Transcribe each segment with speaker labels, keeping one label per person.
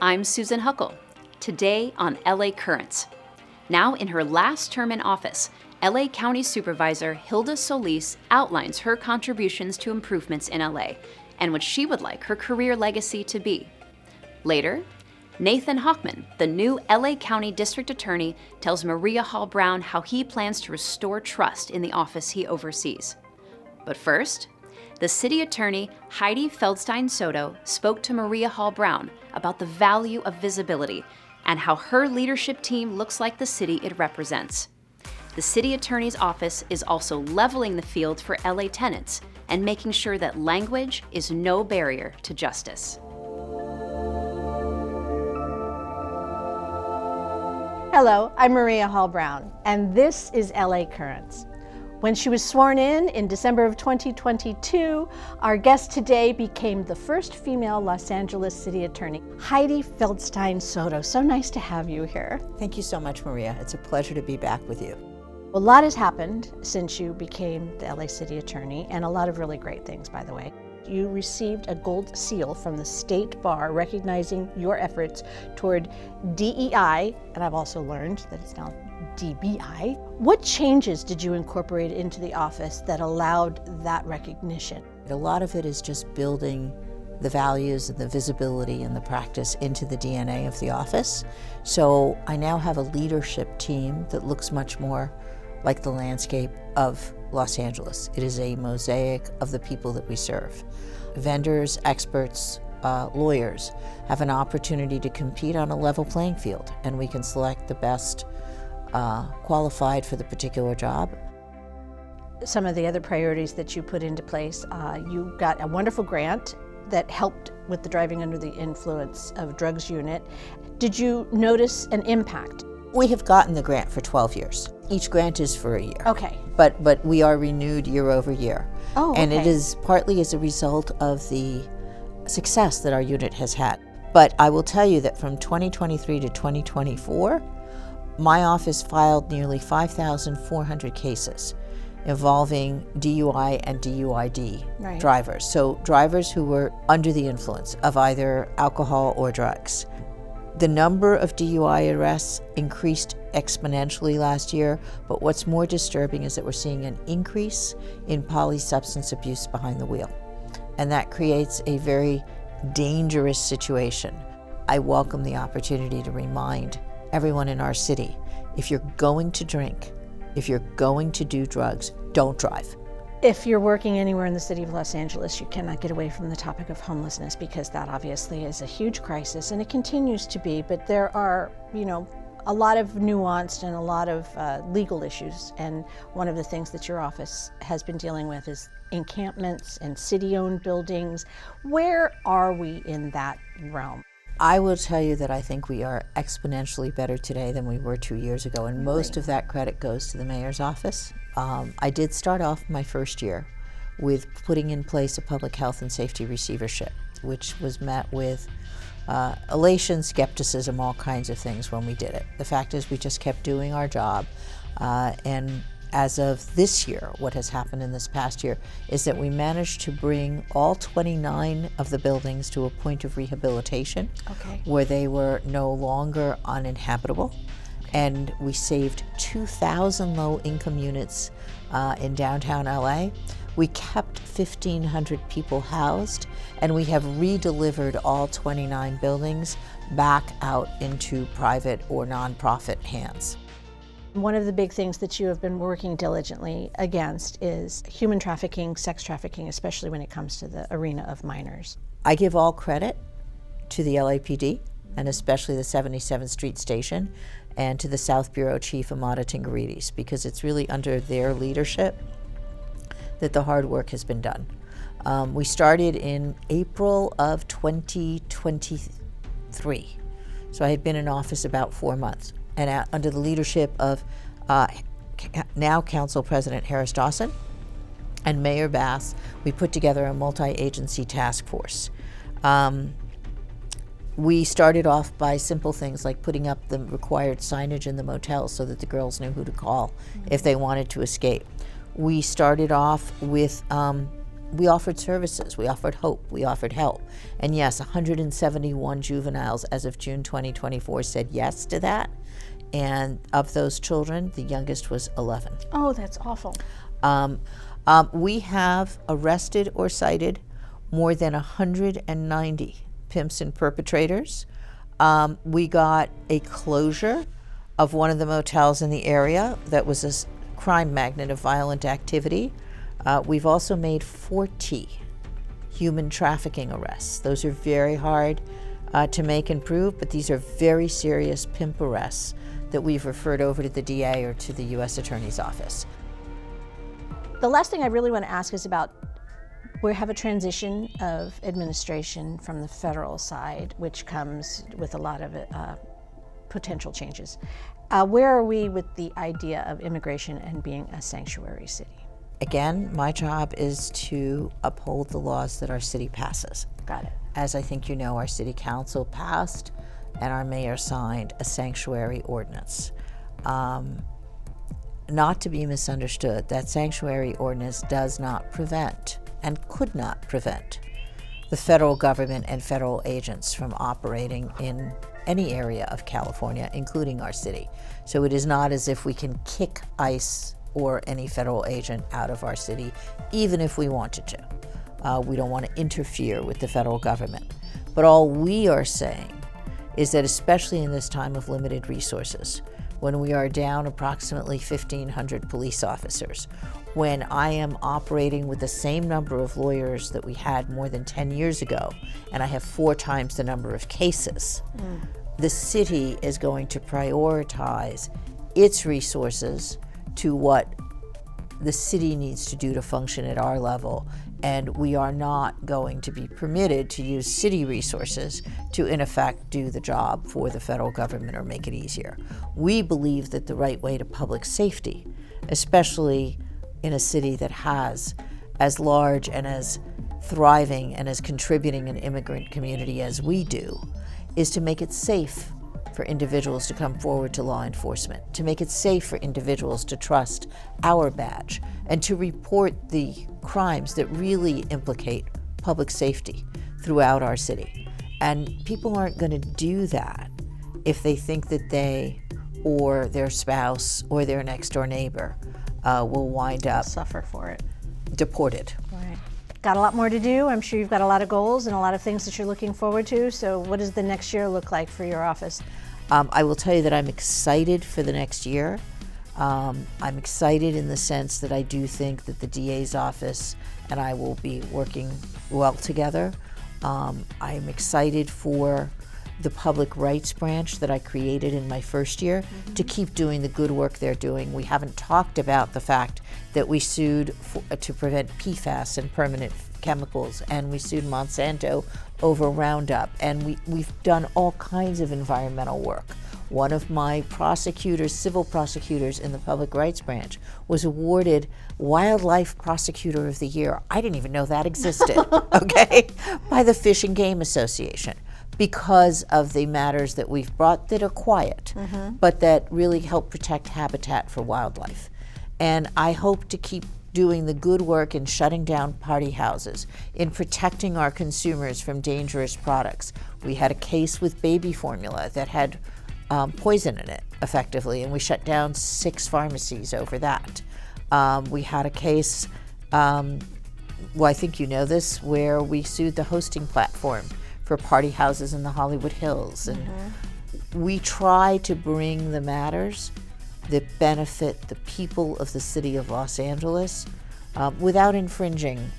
Speaker 1: I'm Susan Huckle. Today on LA Currrents. Now in her last term in office, LA County Supervisor Hilda Solis outlines her contributions to improvements in LA and what she would like her career legacy to be. Later, Nathan Hochman, the new LA County District Attorney, tells Maria Hall Brown how he plans to restore trust in the office he oversees. But first, the city attorney, Hydee Feldstein Soto, spoke to Maria Hall Brown about the value of visibility and how her leadership team looks like the city it represents. The city attorney's office is also leveling the field for LA tenants and making sure that language is no barrier to justice.
Speaker 2: Hello, I'm Maria Hall Brown, and this is LA Currrents. When she was sworn in December of 2022, our guest today became the first female Los Angeles city attorney, Hydee Feldstein Soto. So nice to have you here.
Speaker 3: Thank you so much, Maria. It's a pleasure to be back with you.
Speaker 2: A lot has happened since you became the LA city attorney, and a lot of really great things, by the way. You received a gold seal from the state bar recognizing your efforts toward DEI, and I've also learned that it's now DBI. What changes did you incorporate into the office that allowed that recognition?
Speaker 3: A lot of it is just building the values and the visibility and the practice into the DNA of the office. So I now have a leadership team that looks much more like the landscape of Los Angeles. It is a mosaic of the people that we serve. Vendors, experts, lawyers have an opportunity to compete on a level playing field, and we can select the best qualified for the particular job.
Speaker 2: Some of the other priorities that you put into place, you got a wonderful grant that helped with the driving under the influence of drugs unit. Did you notice an impact?
Speaker 3: We have gotten the grant for 12 years. Each grant is for a year.
Speaker 2: Okay.
Speaker 3: But we are renewed year over year.
Speaker 2: Oh, okay.
Speaker 3: And it is partly as a result of the success that our unit has had. But I will tell you that from 2023 to 2024, my office filed nearly 5,400 cases involving DUI and DUID drivers. So drivers who were under the influence of either alcohol or drugs. The number of DUI arrests increased exponentially last year, but what's more disturbing is that we're seeing an increase in polysubstance abuse behind the wheel. And that creates a very dangerous situation. I welcome the opportunity to remind everyone in our city, if you're going to drink, if you're going to do drugs, don't drive.
Speaker 2: If you're working anywhere in the city of Los Angeles, you cannot get away from the topic of homelessness, because that obviously is a huge crisis, and it continues to be, but there are, a lot of nuanced and a lot of legal issues, and one of the things that your office has been dealing with is encampments and city-owned buildings. Where are we in that realm?
Speaker 3: I will tell you that I think we are exponentially better today than we were 2 years ago, and most of that credit goes to the mayor's office. I did start off my first year with putting in place a public health and safety receivership, which was met with elation, skepticism, all kinds of things when we did it. The fact is we just kept doing our job, and as of this year, what has happened in this past year is that we managed to bring all 29 of the buildings to a point of rehabilitation where they were no longer uninhabitable. And we saved 2,000 low-income units in downtown LA. We kept 1,500 people housed, and we have re-delivered all 29 buildings back out into private or nonprofit hands.
Speaker 2: One of the big things that you have been working diligently against is human trafficking, sex trafficking, especially when it comes to the arena of minors.
Speaker 3: I give all credit to the LAPD, and especially the 77th Street Station, and to the South Bureau Chief Amada Tingarides, because it's really under their leadership that the hard work has been done. We started in April of 2023, so I had been in office about 4 months. And under the leadership of now Council President Harris Dawson and Mayor Bass, we put together a multi-agency task force. We started off by simple things like putting up the required signage in the motels so that the girls knew who to call if they wanted to escape. We started off with we offered services, we offered hope, we offered help. And yes, 171 juveniles as of June 2024 said yes to that. And of those children, the youngest was 11.
Speaker 2: Oh, that's awful.
Speaker 3: We have arrested or cited more than 190 pimps and perpetrators. We got a closure of one of the motels in the area that was a crime magnet of violent activity. We've also made 40 human trafficking arrests. Those are very hard to make and prove, but these are very serious pimp arrests that we've referred over to the DA or to the U.S. Attorney's Office.
Speaker 2: The last thing I really want to ask is about, we have a transition of administration from the federal side, which comes with a lot of potential changes. Where are we with the idea of immigration and being a sanctuary city?
Speaker 3: Again, my job is to uphold the laws that our city passes.
Speaker 2: Got it.
Speaker 3: As I think you know, our city council passed and our mayor signed a sanctuary ordinance. Not to be misunderstood, that sanctuary ordinance does not prevent and could not prevent the federal government and federal agents from operating in any area of California, including our city. So it is not as if we can kick ICE or any federal agent out of our city, even if we wanted to. We don't want to interfere with the federal government. But all we are saying is that, especially in this time of limited resources, when we are down approximately 1,500 police officers, when I am operating with the same number of lawyers that we had more than 10 years ago, and I have 4 times the number of cases, the city is going to prioritize its resources to what the city needs to do to function at our level. And we are not going to be permitted to use city resources to, in effect, do the job for the federal government or make it easier. We believe that the right way to public safety, especially in a city that has as large and as thriving and as contributing an immigrant community as we do, is to make it safe for individuals to come forward to law enforcement, to make it safe for individuals to trust our badge, and to report the crimes that really implicate public safety throughout our city. And people aren't going to do that if they think that they or their spouse or their next door neighbor will wind up
Speaker 2: Suffer for it.
Speaker 3: deported.
Speaker 2: Right. Got a lot more to do. I'm sure you've got a lot of goals and a lot of things that you're looking forward to. So what does the next year look like for your office?
Speaker 3: I will tell you that I'm excited for the next year. I'm excited in the sense that I do think that the DA's office and I will be working well together. I'm excited for the public rights branch that I created in my first year to keep doing the good work they're doing. We haven't talked about the fact that we sued to prevent PFAS and permanent chemicals, and we sued Monsanto over Roundup, and we've done all kinds of environmental work. One of my prosecutors, civil prosecutors in the public rights branch, was awarded Wildlife Prosecutor of the Year. I didn't even know that existed, okay, by the Fish and Game Association, because of the matters that we've brought that are quiet, but that really help protect habitat for wildlife. And I hope to keep doing the good work in shutting down party houses, in protecting our consumers from dangerous products. We had a case with baby formula that had poison in it, effectively, and we shut down 6 pharmacies over that. We had a case, well, I think you know this, where we sued the hosting platform for party houses in the Hollywood Hills. And we try to bring the matters that benefit the people of the city of Los Angeles without infringing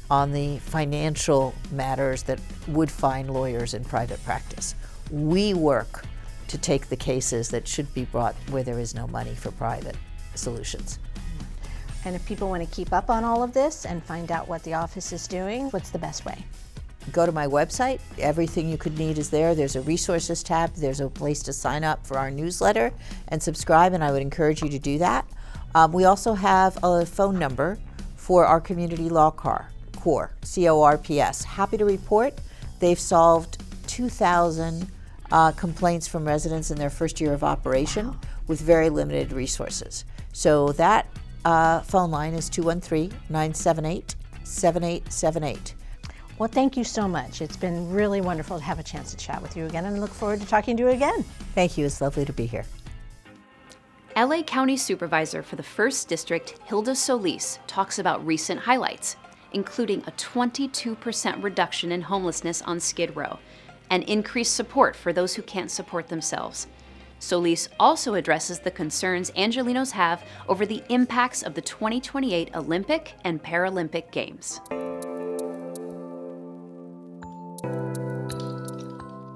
Speaker 3: on the financial matters that would find lawyers in private practice. We work to take the cases that should be brought where there is no money for private solutions.
Speaker 2: And if people want to keep up on all of this and find out what the office is doing, what's the best way?
Speaker 3: Go to my website. Everything you could need is there. There's a resources tab. There's a place to sign up for our newsletter and subscribe, and I would encourage you to do that. We also have a phone number for our community law corps, CORPS. Happy to report they've solved 2,000 complaints from residents in their first year of operation with very limited resources. So that phone line is 213-978 7878.
Speaker 2: Well, thank you so much. It's been really wonderful to have a chance to chat with you again, and I look forward to talking to you again.
Speaker 3: Thank you. It's lovely to be here.
Speaker 1: LA County Supervisor for the 1st District, Hilda Solis, talks about recent highlights, including a 22% reduction in homelessness on Skid Row and increased support for those who can't support themselves. Solis also addresses the concerns Angelenos have over the impacts of the 2028 Olympic and Paralympic Games.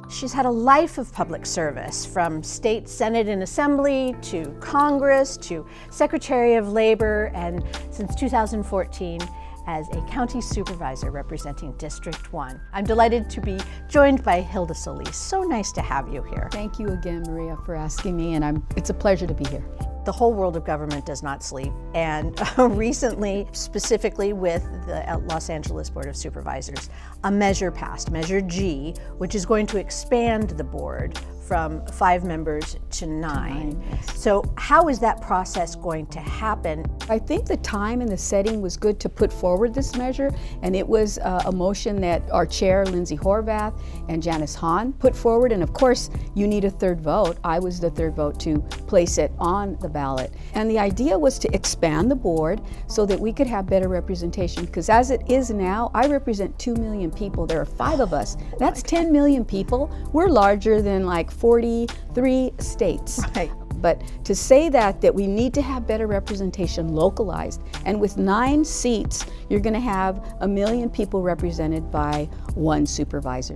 Speaker 2: She's had a life of public service, from state senate and assembly to Congress to Secretary of Labor, and since 2014 as a county supervisor representing District 1. I'm delighted to be joined by Hilda Solis. So nice to have you here.
Speaker 4: Thank you again, Maria, for asking me, and it's a pleasure to be here.
Speaker 2: The whole world of government does not sleep, and recently, specifically with the Los Angeles Board of Supervisors, a measure passed, Measure G, which is going to expand the board from 5 members to 9.
Speaker 4: Yes.
Speaker 2: So how is that process going to happen?
Speaker 4: I think the time and the setting was good to put forward this measure, and it was a motion that our chair, Lindsay Horvath, and Janice Hahn put forward, and of course, you need a 3rd vote. I was the 3rd vote to place it on the ballot. And the idea was to expand the board so that we could have better representation, because as it is now, I represent 2 million people. There are 5 of us. That's 10 million people. We're larger than like 43 states.
Speaker 2: Right.
Speaker 4: But to say that we need to have better representation localized, and with 9 seats, you're going to have 1 million people represented by 1 supervisor.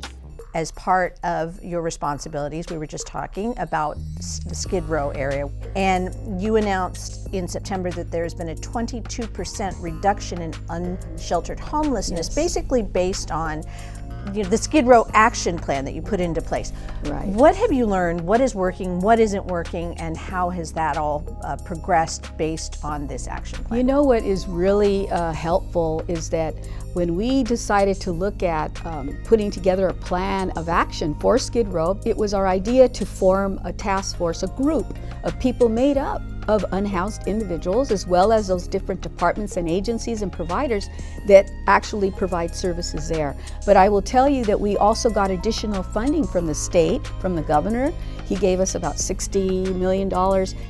Speaker 2: As part of your responsibilities, we were just talking about the Skid Row area, and you announced in September that there's been a 22% reduction in unsheltered homelessness,
Speaker 4: Yes.
Speaker 2: basically based on the Skid Row action plan that you put into place.
Speaker 4: Right.
Speaker 2: What have you learned? What is working? What isn't working? And how has that all progressed based on this action plan?
Speaker 4: You know what is really helpful is that when we decided to look at putting together a plan of action for Skid Row, it was our idea to form a task force, a group of people made up of unhoused individuals, as well as those different departments and agencies and providers that actually provide services there. But I will tell you that we also got additional funding from the state, from the governor. He gave us about $60 million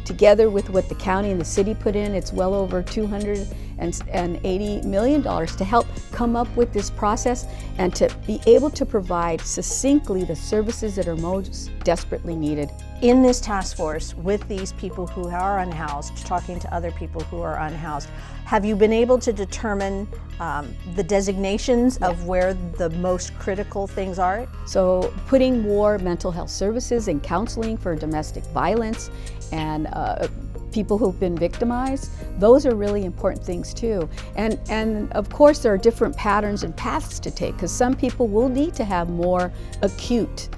Speaker 4: together with what the county and the city put in. It's well over $280 million to help come up with this process and to be able to provide succinctly the services that are most desperately needed.
Speaker 2: In this task force, with these people who are unhoused, talking to other people who are unhoused, have you been able to determine the designations of where the most critical things are?
Speaker 4: So putting more mental health services and counseling for domestic violence and people who've been victimized, those are really important things too. And of course there are different patterns and paths to take, because some people will need to have more acute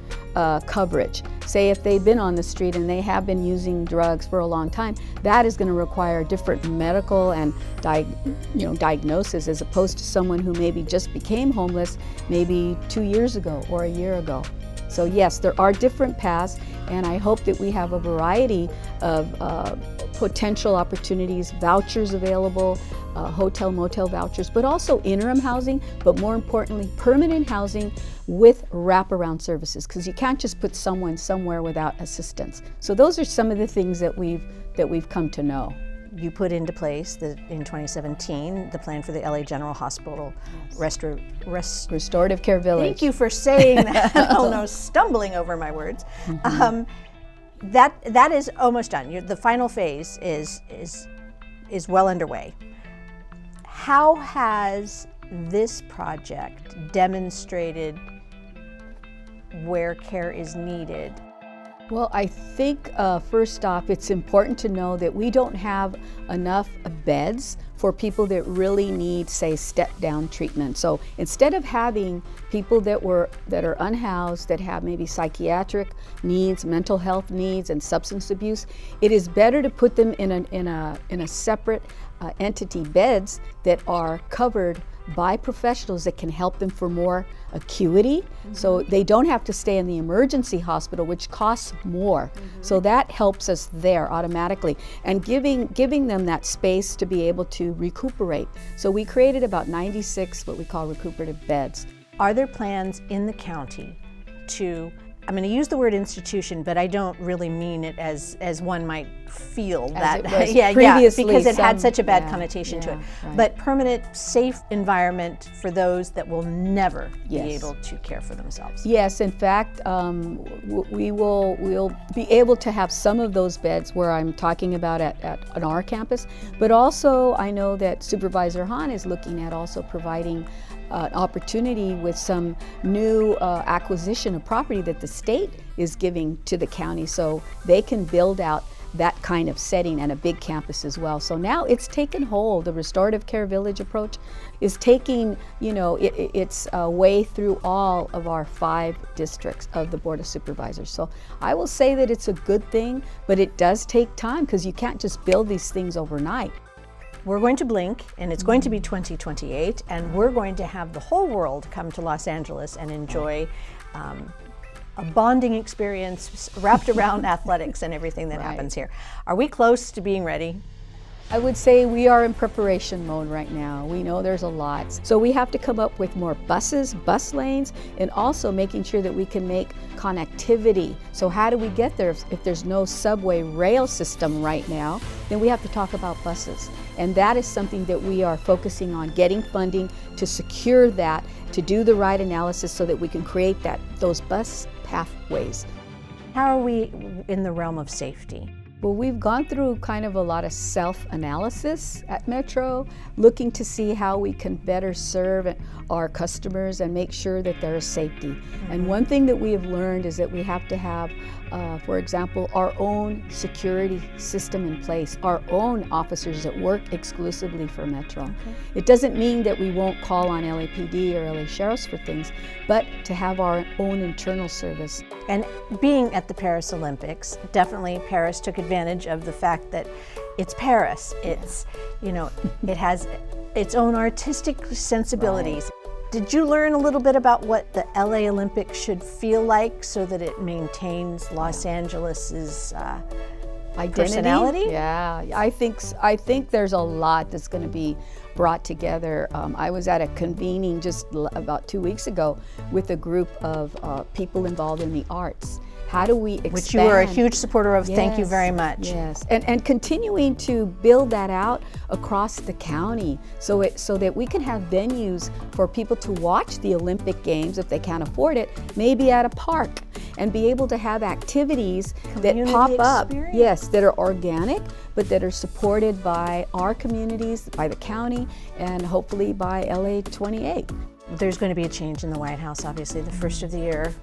Speaker 4: coverage. Say if they've been on the street and they have been using drugs for a long time, that is going to require different medical and diagnosis, as opposed to someone who maybe just became homeless maybe 2 years ago or a year ago. So yes, there are different paths, and I hope that we have a variety of potential opportunities, vouchers available, hotel, motel vouchers, but also interim housing, but more importantly, permanent housing with wraparound services, because you can't just put someone somewhere without assistance. So those are some of the things that we've come to know.
Speaker 2: You put into place in 2017 the plan for the LA General Hospital.
Speaker 4: Yes. Restorative Care Village.
Speaker 2: Thank you for saying that. Oh no, stumbling over my words.
Speaker 4: Mm-hmm.
Speaker 2: That is almost done. The final phase is well underway. How has this project demonstrated where care is needed?
Speaker 4: Well, I think first off, it's important to know that we don't have enough beds for people that really need, say, step-down treatment. So instead of having people that are unhoused, that have maybe psychiatric needs, mental health needs, and substance abuse, it is better to put them in a separate entity, beds that are covered by professionals that can help them for more acuity, so they don't have to stay in the emergency hospital, which costs more. So that helps us there automatically, and giving them that space to be able to recuperate. So we created about 96 what we call recuperative beds.
Speaker 2: Are there plans in the county to, I'm going to use the word institution, but I don't really mean it as one might feel
Speaker 4: As
Speaker 2: that.
Speaker 4: it was
Speaker 2: yeah,
Speaker 4: previously
Speaker 2: because it had
Speaker 4: some-
Speaker 2: such a bad
Speaker 4: yeah,
Speaker 2: connotation to it.
Speaker 4: right.
Speaker 2: But permanent, safe environment for those that will never
Speaker 4: Yes.
Speaker 2: be able to care for themselves.
Speaker 4: Yes, in fact, we'll be able to have some of those beds where I'm talking about at our campus, but also I know that Supervisor Hahn is looking at also providing an opportunity with some new acquisition of property that the state is giving to the county, so they can build out that kind of setting and a big campus as well. So now it's taken hold. The restorative care village approach is taking, its way through all of our 5 districts of the Board of Supervisors. So I will say that it's a good thing, but it does take time because you can't just build these things overnight.
Speaker 2: We're going to blink, and it's going to be 2028, and we're going to have the whole world come to Los Angeles and enjoy a bonding experience wrapped around athletics and everything that happens here. Are we close to being ready?
Speaker 4: I would say we are in preparation mode right now. We know there's a lot. So we have to come up with more buses, bus lanes, and also making sure that we can make connectivity. So how do we get there? If there's no subway rail system right now, then we have to talk about buses. And that is something that we are focusing on, getting funding to secure that, to do the right analysis so that we can create those bus pathways.
Speaker 2: How are we in the realm of safety?
Speaker 4: Well, we've gone through kind of a lot of self-analysis at Metro, looking to see how we can better serve our customers and make sure that there is safety. And one thing that we have learned is that we have to have, for example, our own security system in place, our own officers that work exclusively for Metro. It doesn't mean that we won't call on LAPD or LA Sheriffs for things, but to have our own internal service.
Speaker 2: And being at the Paris Olympics, definitely Paris took advantage of the fact that it's Paris. It's, it has its own artistic sensibilities. Did you learn a little bit about what the LA Olympics should feel like so that it maintains Los Angeles's
Speaker 4: Identity?
Speaker 2: personality?
Speaker 4: Yeah, I think there's a lot that's going to be brought together. I was at a convening just about 2 weeks ago with a group of people involved in the arts. How do we expand?
Speaker 2: Which you are a huge supporter of.
Speaker 4: Yes,
Speaker 2: Thank you very much.
Speaker 4: Yes, and continuing to build that out across the county so that we can have venues for people to watch the Olympic Games if they can't afford it, maybe at a park, and be able to have activities that pop up,
Speaker 2: experience.
Speaker 4: yes, that are organic, but that are supported by our communities, by the county, and hopefully by LA 28.
Speaker 2: There's going to be a change in the White House, obviously, the first of the year.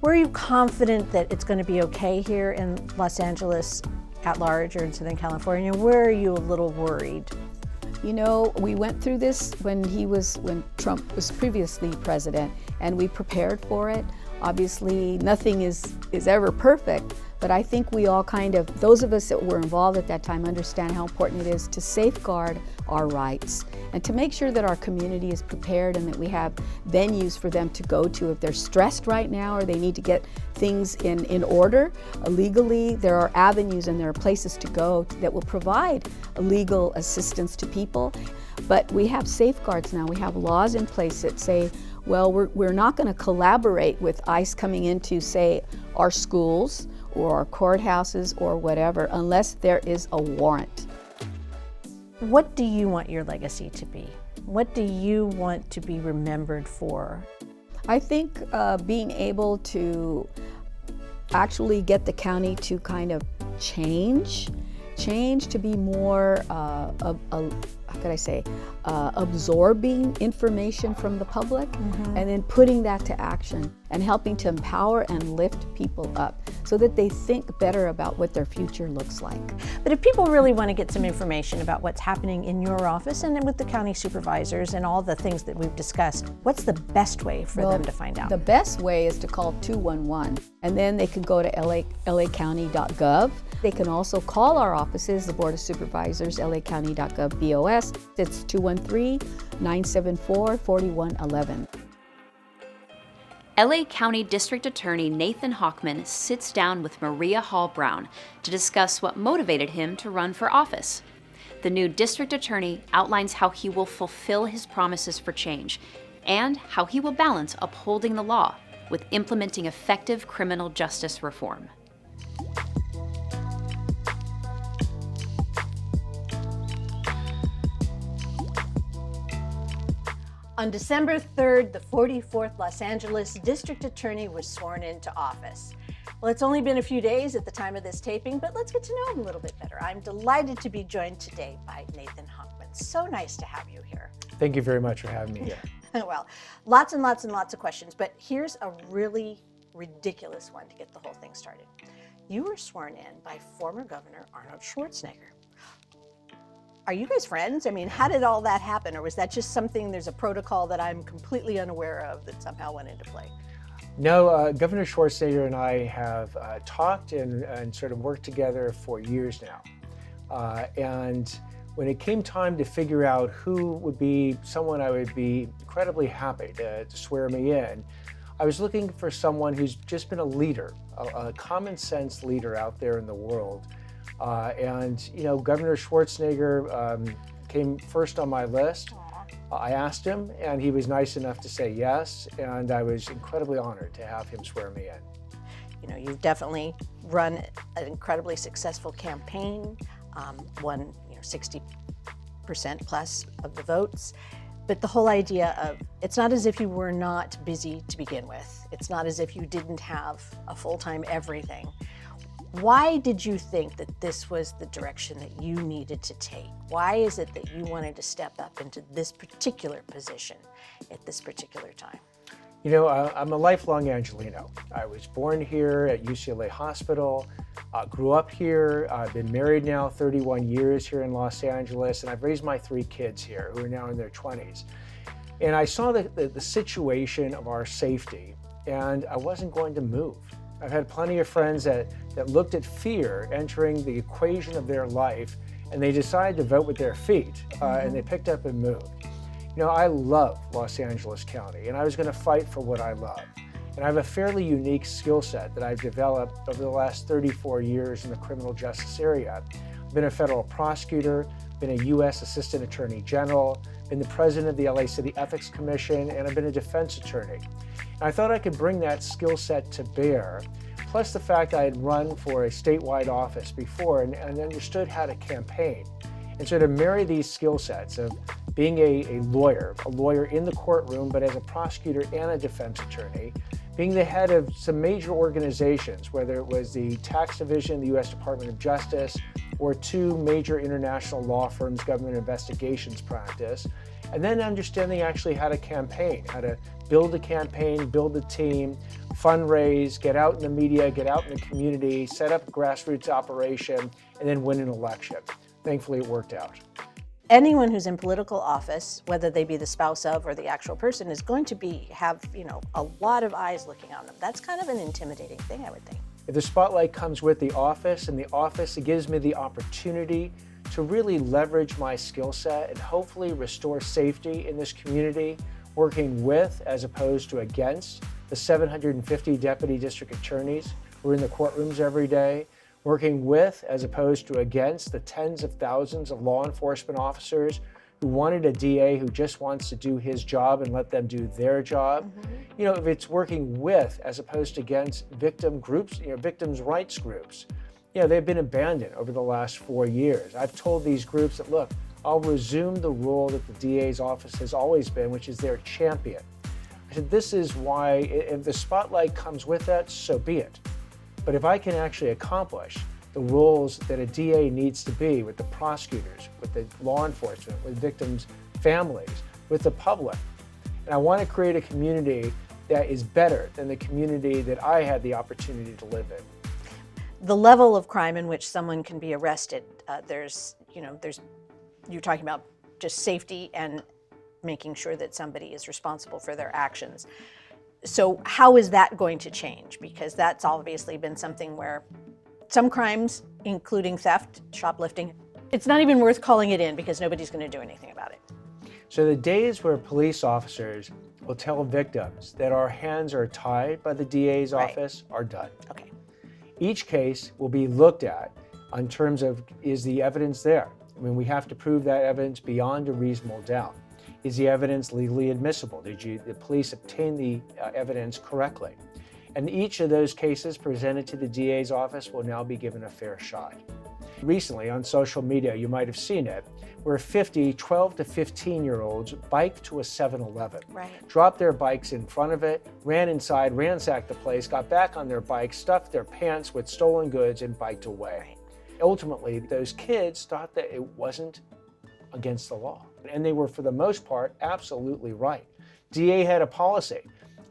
Speaker 2: Were you confident that it's going to be okay here in Los Angeles at large or in Southern California? Where are you a little worried?
Speaker 4: We went through this when Trump was previously president, and we prepared for it. Obviously, nothing is ever perfect, but I think we all those of us that were involved at that time understand how important it is to safeguard our rights and to make sure that our community is prepared and that we have venues for them to go to if they're stressed right now or they need to get things in order legally. There are avenues and there are places to go that will provide legal assistance to people. But we have safeguards now. We have laws in place that say, well, we're not going to collaborate with ICE coming into, say, our schools or our courthouses or whatever unless there is a warrant.
Speaker 2: What do you want your legacy to be? What do you want to be remembered for?
Speaker 4: I think being able to actually get the county to kind of change to be more, absorbing information from the public and then putting that to action and helping to empower and lift people up so that they think better about what their future looks like.
Speaker 2: But if people really want to get some information about what's happening in your office and with the county supervisors and all the things that we've discussed, what's the best way for them to find out?
Speaker 4: The best way is to call 211, and then they can go to lacounty.gov. They can also call our offices, the Board of Supervisors, lacounty.gov BOS. It's 211 213-974-4111.
Speaker 1: LA County District Attorney Nathan Hochman sits down with Maria Hall Brown to discuss what motivated him to run for office. The new district attorney outlines how he will fulfill his promises for change and how he will balance upholding the law with implementing effective criminal justice reform.
Speaker 2: On December 3rd, the 44th Los Angeles District Attorney was sworn into office. Well, it's only been a few days at the time of this taping, but let's get to know him a little bit better. I'm delighted to be joined today by Nathan Hochman. So nice to have you here.
Speaker 5: Thank you very much for having me here.
Speaker 2: Well, lots and lots and lots of questions, but here's a really ridiculous one to get the whole thing started. You were sworn in by former Governor Arnold Schwarzenegger. Are you guys friends? I mean, how did all that happen? Or was that just something, there's a protocol that I'm completely unaware of that somehow went into play?
Speaker 5: No, Governor Schwarzenegger and I have talked and sort of worked together for years now. And when it came time to figure out who would be someone I would be incredibly happy to swear me in, I was looking for someone who's just been a leader, a common sense leader out there in the world. And, you know, Governor Schwarzenegger came first on my list. I asked him, and he was nice enough to say yes, and I was incredibly honored to have him swear me in.
Speaker 2: You know, you've definitely run an incredibly successful campaign, won 60% plus of the votes. But the whole idea of, it's not as if you were not busy to begin with. It's not as if you didn't have a full-time everything. Why did you think that this was the direction that you needed to take? Why is it that you wanted to step up into this particular position at this particular time?
Speaker 5: You know, I'm a lifelong Angelino. I was born here at UCLA Hospital, grew up here. I've been married now 31 years here in Los Angeles, and I've raised my 3 kids here who are now in their 20s. And I saw the situation of our safety, and I wasn't going to move. I've had plenty of friends that looked at fear entering the equation of their life, and they decided to vote with their feet, and they picked up and moved. You know, I love Los Angeles County, and I was going to fight for what I love. And I have a fairly unique skill set that I've developed over the last 34 years in the criminal justice area. I've been a federal prosecutor, been a U.S. Assistant Attorney General, been the president of the LA City Ethics Commission, and I've been a defense attorney. And I thought I could bring that skill set to bear, plus the fact I had run for a statewide office before and understood how to campaign. And so to marry these skill sets of being a lawyer in the courtroom, but as a prosecutor and a defense attorney, being the head of some major organizations, whether it was the tax division, the U.S. Department of Justice, or 2 major international law firms, government investigations practice, and then understanding actually how to campaign, how to build a campaign, build a team, fundraise, get out in the media, get out in the community, set up a grassroots operation, and then win an election. Thankfully, it worked out.
Speaker 2: Anyone who's in political office, whether they be the spouse of or the actual person, is going to have a lot of eyes looking on them. That's kind of an intimidating thing, I would think.
Speaker 5: If the spotlight comes with the office, and the office, it gives me the opportunity to really leverage my skill set and hopefully restore safety in this community, working with as opposed to against the 750 deputy district attorneys who are in the courtrooms every day, working with as opposed to against the tens of thousands of law enforcement officers who wanted a DA who just wants to do his job and let them do their job. You know, if it's working with as opposed to against victim groups, victims' rights groups, they've been abandoned over the last 4 years. I've told these groups that, look, I'll resume the role that the DA's office has always been, which is their champion. I said, this is why, if the spotlight comes with that, so be it. But if I can actually accomplish the roles that a DA needs to be with the prosecutors, with the law enforcement, with victims' families, with the public, and I want to create a community that is better than the community that I had the opportunity to live in.
Speaker 2: The level of crime in which someone can be arrested, you're talking about just safety and making sure that somebody is responsible for their actions. So how is that going to change? Because that's obviously been something where some crimes, including theft, shoplifting, it's not even worth calling it in because nobody's going to do anything about it.
Speaker 5: So the days where police officers will tell victims that our hands are tied by the DA's office are done.
Speaker 2: Okay.
Speaker 5: Each case will be looked at in terms of, is the evidence there? I mean, we have to prove that evidence beyond a reasonable doubt. Is the evidence legally admissible? Did the police obtain the evidence correctly? And each of those cases presented to the DA's office will now be given a fair shot. Recently on social media, you might have seen it, where 12 to 15-year-olds biked to a 7-Eleven, dropped their bikes in front of it, ran inside, ransacked the place, got back on their bikes, stuffed their pants with stolen goods, and biked away. Ultimately, those kids thought that it wasn't against the law. And they were, for the most part, absolutely right. DA had a policy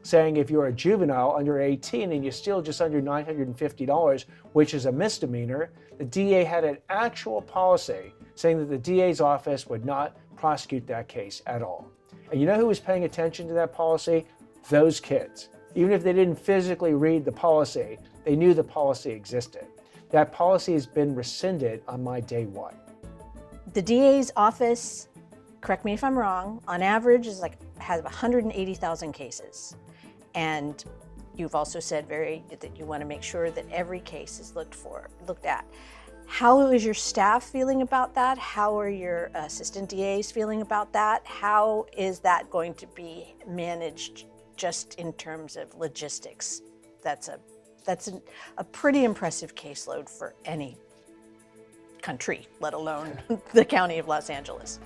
Speaker 5: saying if you're a juvenile under 18 and you steal just under $950, which is a misdemeanor, the DA had an actual policy saying that the DA's office would not prosecute that case at all. And you know who was paying attention to that policy? Those kids. Even if they didn't physically read the policy, they knew the policy existed. That policy has been rescinded on my day one.
Speaker 2: The DA's office, correct me if I'm wrong, on average has 180,000 cases. And you've also said that you want to make sure that every case is looked at. How is your staff feeling about that? How are your assistant DAs feeling about that? How is that going to be managed just in terms of logistics? That's a pretty impressive caseload for any country, let alone the County of Los Angeles.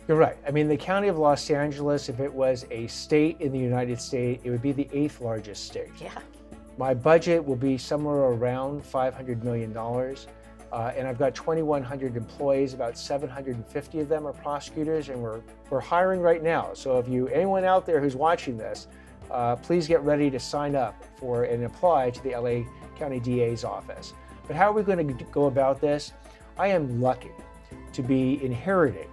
Speaker 5: You're right. I mean, the County of Los Angeles, if it was a state in the United States, it would be the 8th largest state.
Speaker 2: Yeah.
Speaker 5: My budget will be somewhere around $500 million. And I've got 2,100 employees, about 750 of them are prosecutors, and we're hiring right now. So if anyone out there who's watching this, please get ready to sign up for and apply to the LA County DA's office. But how are we going to go about this? I am lucky to be inheriting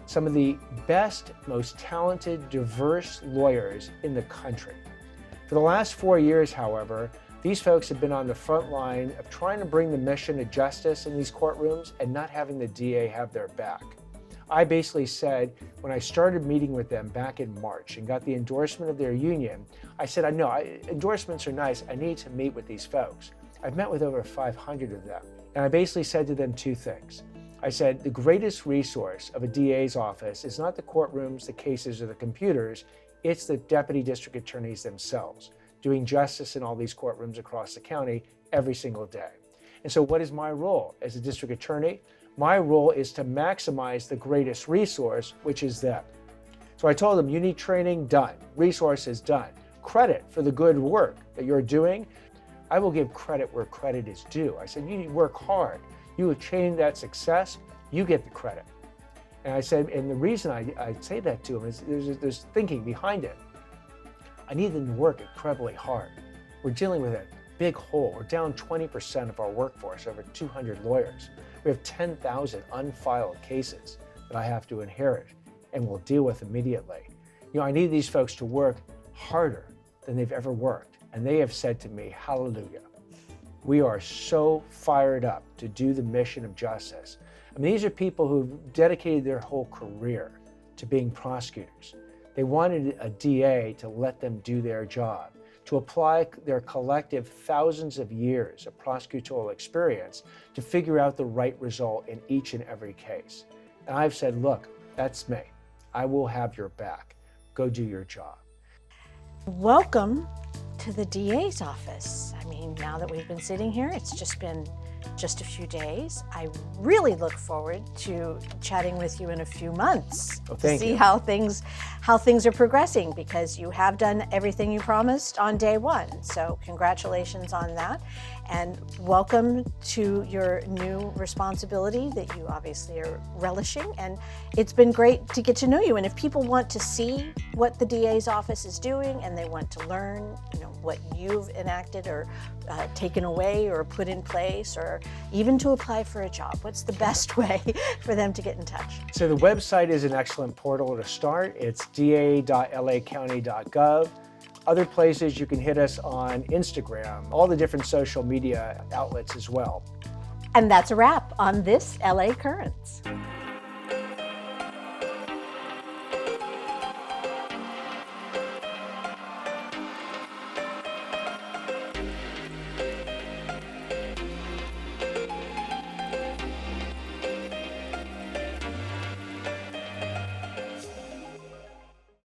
Speaker 5: some of the best, most talented, diverse lawyers in the country. For the last 4 years, however, these folks have been on the front line of trying to bring the mission of justice in these courtrooms and not having the DA have their back. I basically said, when I started meeting with them back in March and got the endorsement of their union, I said, I know endorsements are nice, I need to meet with these folks. I've met with over 500 of them. And I basically said to them two things. I said, the greatest resource of a DA's office is not the courtrooms, the cases, or the computers, it's the deputy district attorneys themselves, doing justice in all these courtrooms across the county every single day. And so what is my role as a district attorney? My role is to maximize the greatest resource, which is them. So I told them, you need training, done. Resources, done. Credit for the good work that you're doing. I will give credit where credit is due. I said, you need to work hard. You attain that success, you get the credit. And I said, and the reason I say that to them is there's thinking behind it. I need them to work incredibly hard. We're dealing with a big hole. We're down 20% of our workforce, over 200 lawyers. We have 10,000 unfiled cases that I have to inherit and will deal with immediately. I need these folks to work harder than they've ever worked. And they have said to me, hallelujah. We are so fired up to do the mission of justice. I mean, these are people who've dedicated their whole career to being prosecutors. They wanted a DA to let them do their job, to apply their collective thousands of years of prosecutorial experience to figure out the right result in each and every case. And I've said, look, that's me. I will have your back. Go do your job.
Speaker 2: Welcome to the DA's office. I mean, now that we've been sitting here, it's just been just a few days. I really look forward to chatting with you in a few months to see how things are progressing, because you have done everything you promised on day one. So congratulations on that, and welcome to your new responsibility that you obviously are relishing. And it's been great to get to know you. And if people want to see what the DA's office is doing and they want to learn, what you've enacted or taken away or put in place, or even to apply for a job, what's the best way for them to get in touch?
Speaker 5: So the website is an excellent portal to start. It's da.lacounty.gov. Other places, you can hit us on Instagram, all the different social media outlets as well.
Speaker 2: And that's a wrap on this LA Currents.